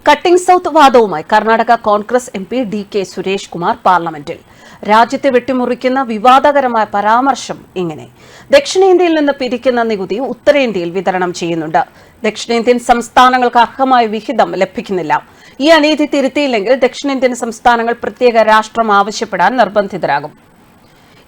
Cutting south വാദവുമായി Karnataka Congress MP D K. Suresh Kumar പാർലമെന്റിൽ. രാജ്യത്തെ വെട്ടിമുറിക്കുന്ന വിവാദകരമായ പരാമർശം ഇങ്ങനെ: ദക്ഷിണേന്ത്യയിൽ നിന്ന് പിരിക്കുന്ന നികുതി ഉത്തരേന്ത്യയിൽ വിതരണം ചെയ്യുന്നുണ്ട്. ദക്ഷിണേന്ത്യൻ സംസ്ഥാനങ്ങൾക്ക് അർഹമായ വിഹിതം ലഭിക്കുന്നില്ല. ഈ അനീതി തിരുത്തിയില്ലെങ്കിൽ ദക്ഷിണേന്ത്യൻ സംസ്ഥാനങ്ങൾ പ്രത്യേക രാഷ്ട്രം ആവശ്യപ്പെടാൻ നിർബന്ധിതരാകും.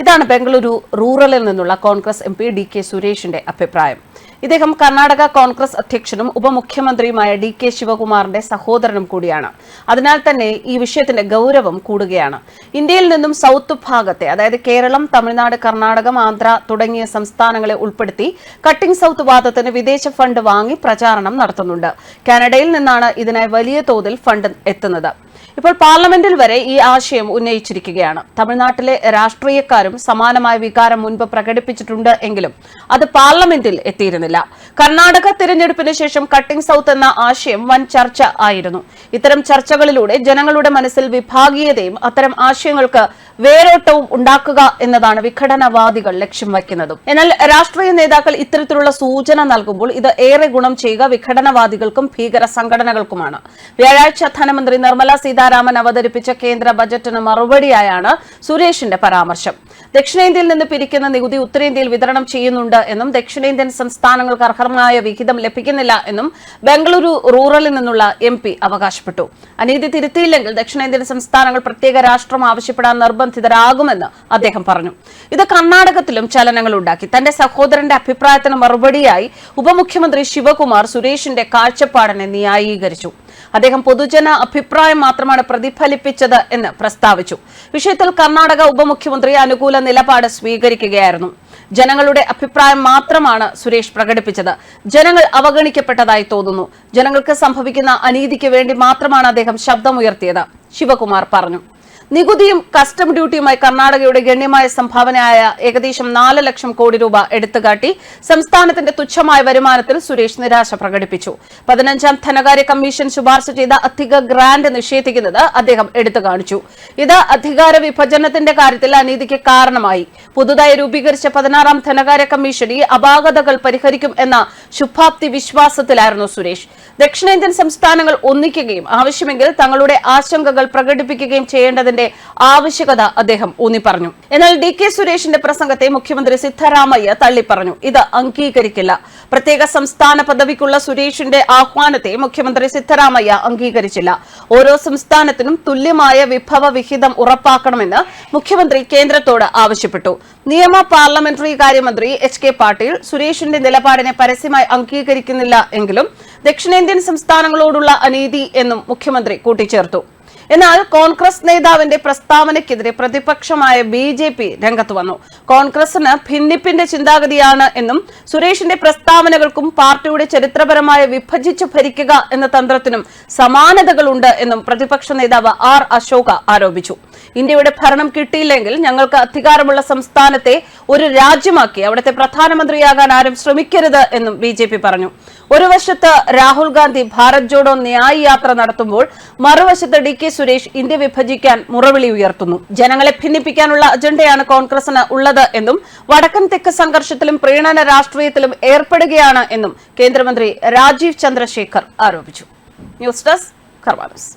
ഇതാണ് ബംഗളൂരു റൂറലിൽ നിന്നുള്ള കോൺഗ്രസ് എംപി ഡി.കെ. സുരേഷിന്റെ അഭിപ്രായം. ഇദ്ദേഹം കർണാടക കോൺഗ്രസ് അധ്യക്ഷനും ഉപമുഖ്യമന്ത്രിയുമായ ഡി.കെ. ശിവകുമാറിന്റെ സഹോദരനും കൂടിയാണ്. അതിനാൽ തന്നെ ഈ വിഷയത്തിന്റെ ഗൌരവം കൂടുകയാണ്. ഇന്ത്യയിൽ നിന്നും സൌത്ത് ഭാഗത്തെ, അതായത് കേരളം, തമിഴ്നാട്, കർണാടകം, ആന്ധ്ര തുടങ്ങിയ സംസ്ഥാനങ്ങളെ ഉൾപ്പെടുത്തി കട്ടിംഗ് സൌത്ത് വാദത്തിന് വിദേശ ഫണ്ട് വാങ്ങി പ്രചാരണം നടത്തുന്നുണ്ട്. കാനഡയിൽ നിന്നാണ് ഇതിനായി വലിയ തോതിൽ ഫണ്ട് എത്തുന്നത്. ഇപ്പോൾ പാർലമെന്റിൽ വരെ ഈ ആശയം ഉന്നയിച്ചിരിക്കുകയാണ്. തമിഴ്നാട്ടിലെ രാഷ്ട്രീയക്കാരും സമാനമായ വികാരം മുൻപ് പ്രകടിപ്പിച്ചിട്ടുണ്ട് എങ്കിലും അത് പാർലമെന്റിൽ എത്തിയിരുന്നില്ല. കർണാടക തിരഞ്ഞെടുപ്പിന് ശേഷം കട്ടിംഗ് സൌത്ത് എന്ന ആശയം വൻ ചർച്ച ആയിരുന്നു. ഇത്തരം ചർച്ചകളിലൂടെ ജനങ്ങളുടെ മനസ്സിൽ വിഭാഗീയതയും അത്തരം ആശയങ്ങൾക്ക് വേരോട്ടവും ഉണ്ടാക്കുക എന്നതാണ് വിഘടനവാദികൾ ലക്ഷ്യം വയ്ക്കുന്നതും. എന്നാൽ രാഷ്ട്രീയ നേതാക്കൾ ഇത്തരത്തിലുള്ള സൂചന നൽകുമ്പോൾ ഇത് ഏറെ ഗുണം ചെയ്യുക വിഘടനവാദികൾക്കും ഭീകര സംഘടനകൾക്കുമാണ്. വ്യാഴാഴ്ച ധനമന്ത്രി നിർമ്മല സീതാരാമൻ അവതരിപ്പിച്ച കേന്ദ്ര ബജറ്റിന് മറുപടിയായാണ് സുരേഷിന്റെ പരാമർശം. ദക്ഷിണേന്ത്യയിൽ നിന്ന് പിരിക്കുന്ന നികുതി ഉത്തരേന്ത്യയിൽ വിതരണം ചെയ്യുന്നുണ്ട് എന്നും ദക്ഷിണേന്ത്യൻ സംസ്ഥാനങ്ങൾക്ക് അർഹമായ വിഹിതം ലഭിക്കുന്നില്ല എന്നും ബംഗളൂരു റൂറലിൽ നിന്നുള്ള എംപി അവകാശപ്പെട്ടു. അനീതി തിരുത്തിയില്ലെങ്കിൽ ദക്ഷിണേന്ത്യൻ സംസ്ഥാനങ്ങൾ പ്രത്യേക രാഷ്ട്രം ആവശ്യപ്പെടാൻ നിർബന്ധിതരാകുമെന്ന് അദ്ദേഹം പറഞ്ഞു. ഇത് കർണാടകത്തിലും ചലനങ്ങൾ ഉണ്ടാക്കി. തന്റെ സഹോദരന്റെ അഭിപ്രായത്തിന് മറുപടിയായി ഉപമുഖ്യമന്ത്രി ശിവകുമാർ സുരേഷിന്റെ കാഴ്ചപ്പാടിനെ ന്യായീകരിച്ചു. അദ്ദേഹം പൊതുജന അഭിപ്രായം മാത്രമാണ് പ്രതിഫലിപ്പിച്ചത് എന്ന് പ്രസ്താവിച്ചു. വിഷയത്തിൽ കർണാടക ഉപമുഖ്യമന്ത്രി അനുകൂല നിലപാട് സ്വീകരിക്കുകയായിരുന്നു. ജനങ്ങളുടെ അഭിപ്രായം മാത്രമാണ് സുരേഷ് പ്രകടിപ്പിച്ചത്. ജനങ്ങൾ അവഗണിക്കപ്പെട്ടതായി തോന്നുന്നു. ജനങ്ങൾക്ക് സംഭവിക്കുന്ന അനീതിക്ക് വേണ്ടി മാത്രമാണ് അദ്ദേഹം ശബ്ദമുയർത്തിയത്, ശിവകുമാർ പറഞ്ഞു. നികുതിയും കസ്റ്റം ഡ്യൂട്ടിയുമായി കർണാടകയുടെ ഗണ്യമായ സംഭാവനയായ ഏകദേശം 4 ലക്ഷം കോടി രൂപ എടുത്തുകാട്ടി സംസ്ഥാനത്തിന്റെ തുച്ഛമായ വരുമാനത്തിൽ സുരേഷ് നിരാശ പ്രകടിപ്പിച്ചു. 15ാം ധനകാര്യ കമ്മീഷൻ ശുപാർശ ചെയ്ത അധിക ഗ്രാന്റ് നിഷേധിക്കുന്നത് അദ്ദേഹം എടുത്തു കാണിച്ചു. ഇത് അധികാര വിഭജനത്തിന്റെ കാര്യത്തിൽ അനീതിക്ക് കാരണമായി. പുതുതായി രൂപീകരിച്ച 16ാം ധനകാര്യ കമ്മീഷൻ ഈ അപാകതകൾ പരിഹരിക്കും എന്ന ശുഭാപ്തി വിശ്വാസത്തിലായിരുന്നു സുരേഷ്. ദക്ഷിണേന്ത്യൻ സംസ്ഥാനങ്ങൾ ഒന്നിക്കുകയും ആവശ്യമെങ്കിൽ തങ്ങളുടെ ആശങ്കകൾ പ്രകടിപ്പിക്കുകയും ചെയ്യേണ്ടതിന്റെ ആവശ്യകത അദ്ദേഹം ഊന്നിപ്പറഞ്ഞു. എന്നാൽ ഡി.കെ. സുരേഷിന്റെ പ്രസംഗത്തെ മുഖ്യമന്ത്രി സിദ്ധരാമയ്യ തള്ളിപ്പറഞ്ഞു. ഇത് അംഗീകരിക്കില്ല. പ്രത്യേക സംസ്ഥാന പദവിക്കുള്ള സുരേഷിന്റെ ആഹ്വാനത്തെ മുഖ്യമന്ത്രി സിദ്ധരാമയ്യ അംഗീകരിച്ചില്ല. ഓരോ സംസ്ഥാനത്തിനും തുല്യമായ വിഭവ വിഹിതം ഉറപ്പാക്കണമെന്ന് മുഖ്യമന്ത്രി കേന്ദ്രത്തോട് ആവശ്യപ്പെട്ടു. നിയമ പാർലമെന്ററി കാര്യമന്ത്രി എച്ച്.കെ. പാട്ടീൽ സുരേഷിന്റെ നിലപാടിനെ പരസ്യമായി അംഗീകരിക്കുന്നില്ല എങ്കിലും ദക്ഷിണേന്ത്യൻ സംസ്ഥാനങ്ങളോടുള്ള അനീതി എന്നും മുഖ്യമന്ത്രി കൂട്ടിച്ചേർത്തു. എന്നാൽ കോൺഗ്രസ് നേതാവിന്റെ പ്രസ്താവനയ്ക്കെതിരെ പ്രതിപക്ഷമായ ബി.ജെ.പി. രംഗത്ത് വന്നു. കോൺഗ്രസിന് ഭിന്നിപ്പിന്റെ ചിന്താഗതിയാണ് എന്നും സുരേഷിന്റെ പ്രസ്താവനകൾക്കും പാർട്ടിയുടെ ചരിത്രപരമായ വിഭജിച്ച് ഭരിക്കുക എന്ന തന്ത്രത്തിനും സമാനതകളുണ്ട് എന്നും പ്രതിപക്ഷ നേതാവ് ആർ. അശോക ആരോപിച്ചു. ഇന്ത്യയുടെ ഭരണം കിട്ടിയില്ലെങ്കിൽ ഞങ്ങൾക്ക് അധികാരമുള്ള സംസ്ഥാനത്തെ ഒരു രാജ്യമാക്കി അവിടുത്തെ പ്രധാനമന്ത്രിയാകാൻ ആരും ശ്രമിക്കരുത് എന്നും ബി.ജെ.പി. പറഞ്ഞു. ഒരു വശത്ത് രാഹുൽ ഗാന്ധി ഭാരത് ജോഡോ ന്യായ് യാത്ര നടത്തുമ്പോൾ മറുവശത്ത് ഡി.കെ. സുരേഷ് ഇന്ത്യ വിഭജിക്കാൻ മുറവിളി ഉയർത്തുന്നു. ജനങ്ങളെ ഭിന്നിപ്പിക്കാനുള്ള അജണ്ടയാണ് കോൺഗ്രസിന് ഉള്ളത് എന്നും വടക്കൻ തെക്ക് സംഘർഷത്തിലും പ്രീണന രാഷ്ട്രീയത്തിലും ഏർപ്പെടുകയാണ് എന്നും കേന്ദ്രമന്ത്രി രാജീവ് ചന്ദ്രശേഖർ ആരോപിച്ചു. ന്യൂസ് ഡെസ്ക് കർമ്മ ന്യൂസ്.